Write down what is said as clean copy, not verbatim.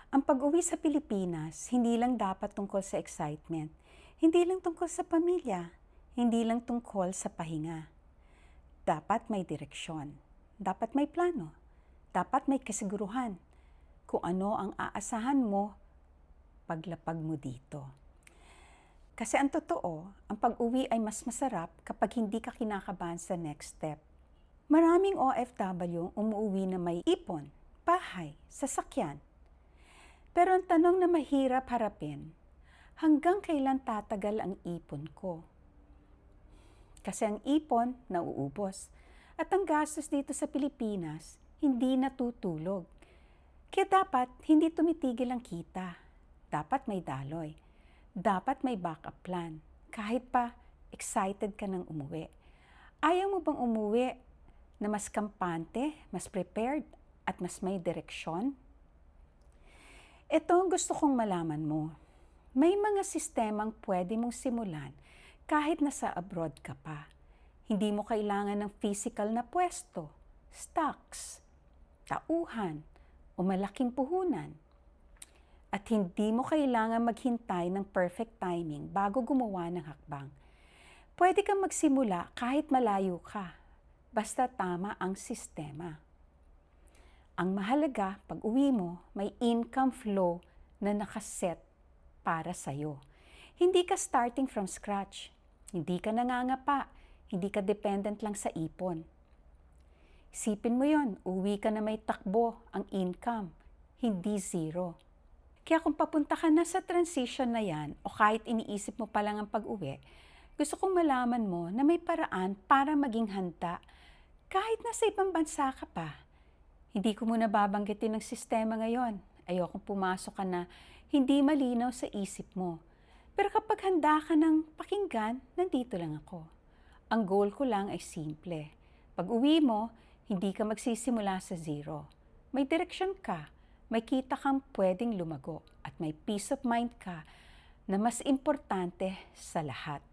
Ang pag-uwi sa Pilipinas, hindi lang dapat tungkol sa excitement, hindi lang tungkol sa pamilya, hindi lang tungkol sa pahinga. Dapat may direksyon, dapat may plano, dapat may kasiguruhan kung ano ang aasahan mo paglapag mo dito. Kasi ang totoo, ang pag-uwi ay mas masarap kapag hindi ka kinakabahan sa next step. Maraming OFW ang umuwi na may ipon, bahay, sasakyan. Pero ang tanong na mahirap harapin, hanggang kailan tatagal ang ipon ko? Kasi ang ipon nauubos at ang gastos dito sa Pilipinas hindi natutulog. Kaya dapat hindi tumitigil ang kita. Dapat may daloy. Dapat may backup plan. Kahit pa excited ka nang umuwi. Ayaw mo bang umuwi na mas kampante, mas prepared, at mas may direksyon? Ito ang gusto kong malaman mo. May mga sistemang pwede mong simulan kahit nasa abroad ka pa. Hindi mo kailangan ng physical na pwesto, stocks, tauhan, o malaking puhunan. At hindi mo kailangan maghintay ng perfect timing bago gumawa ng hakbang. Pwede kang magsimula kahit malayo ka, basta tama ang sistema. Ang mahalaga, pag uwi mo, may income flow na nakaset para sa'yo. Hindi ka starting from scratch. Hindi ka nangangapa. Hindi ka dependent lang sa ipon. Isipin mo yon, uwi ka na may takbo ang income, hindi zero. Kaya kung papunta ka na sa transition na yan, o kahit iniisip mo pa lang ang pag-uwi, gusto kong malaman mo na may paraan para maging handa kahit nasa ibang bansa ka pa. Hindi ko muna babanggitin ng sistema ngayon. Ayokong pumasok ka na hindi malinaw sa isip mo. Pero kapag handa ka ng pakinggan, nandito lang ako. Ang goal ko lang ay simple. Pag uwi mo, hindi ka magsisimula sa zero. May direksyon ka, may kita kang pwedeng lumago, at may peace of mind ka na mas importante sa lahat.